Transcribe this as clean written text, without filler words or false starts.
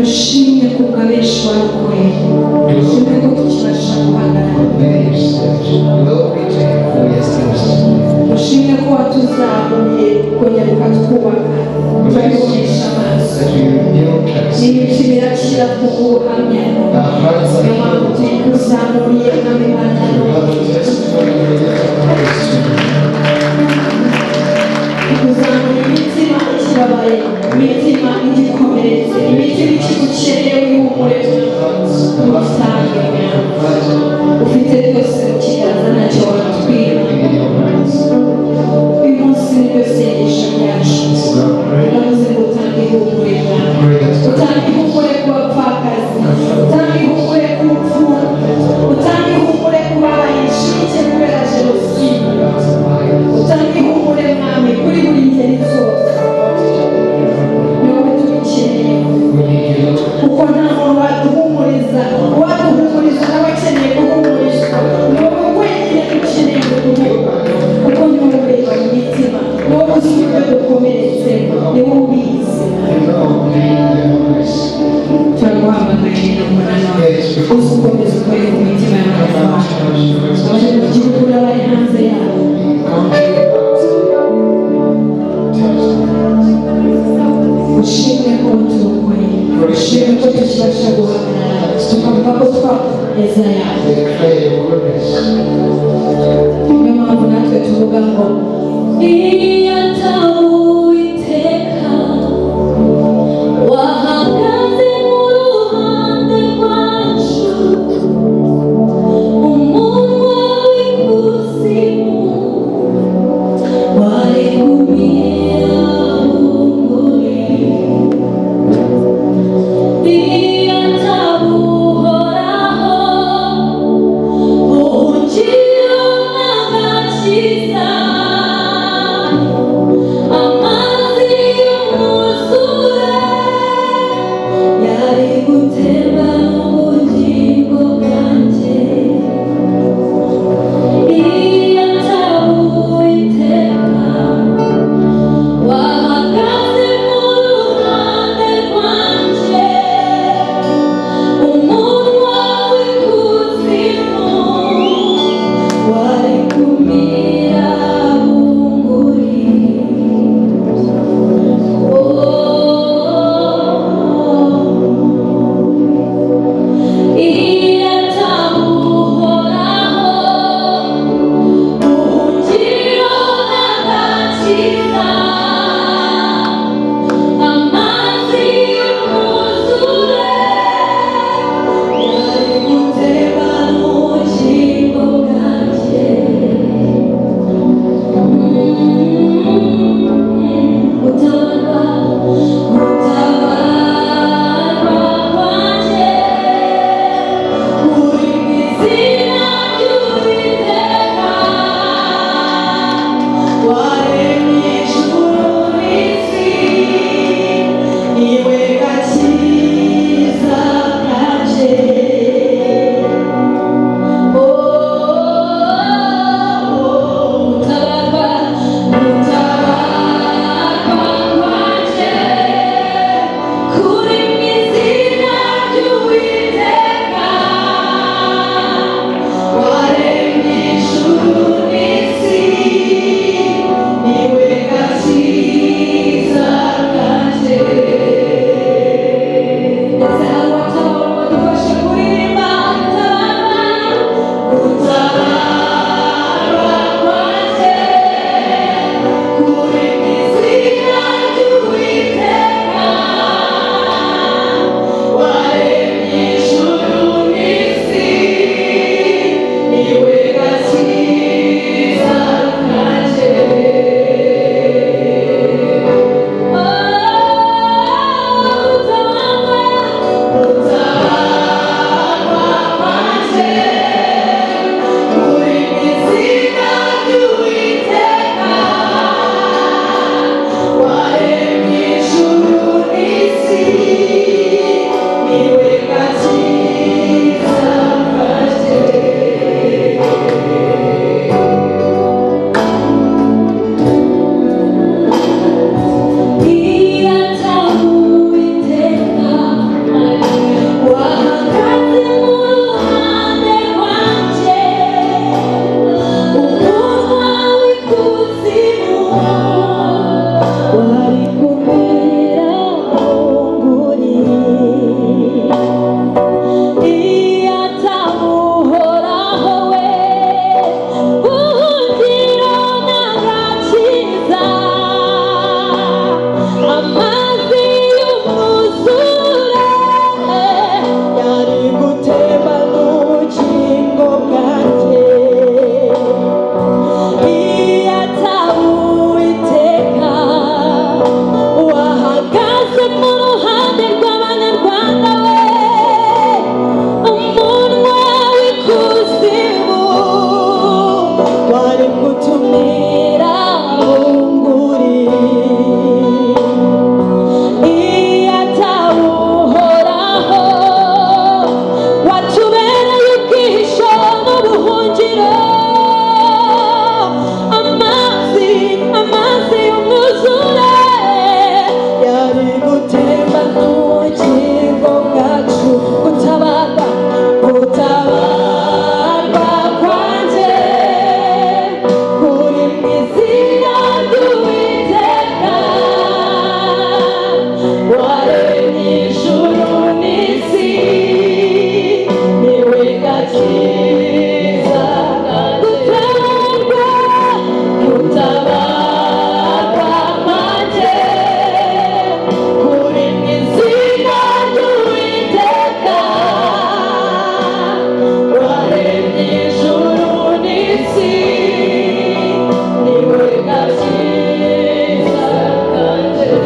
Ushimwe kugabishwa kweli. Ushimwe ko tukibasha guhagarara. Ushimwe ko watuzamuye kongera ukatwubaka. Turabibonesha amaso. N'imitima irakira kuguhamya. Niyo mpamvu tuyikuzamuriye nk'imana. Kuzamura imitima ikibabaye, imitima igikomeretse, imitima ikigukeneye wihumure umusange ufite byose mu kiganza ntacyo watwira. Uyu munsi niryo sengesho ryacu, uravuze ngo utange ihumure bwawe, utange ihumure ku bapfakazi, utange ihumure ku mfungwa, utange ihumure ku babaye incike kubera jenoside, utange ihumure mwami kuri buri ngeri zose. Ni wowe tubikeneye kuko nta muntu waduhumuriza, uwaduhumuriza nawe akeneye guhumurizwa. Ni wowe wenyine dukeneye guhumurwa kuko ni wowe ureba mu mitima, ni wowe uzi uburyo dukomeretse, ni wowe ubizi. Turaguhamagaye n'umunani uzi ukomeza ukore ku mitima y'abantu, abari mu gihugu n'abari hanze yabo. Ushimwe ko turokoye, ushimwe ko tukibasha guhagarara tukavuga ko twakomeza yawe. Niyo mpamvu natwe tuvuga ngo iyo ataba Uwiteka wahagaze mu ruhande rwacu, umunwa w'ikuzimu wari kumira bunguri. Iyo ataba Uhoraho ubuhungiro n'agakiza, amazi y'umwuzure yari gute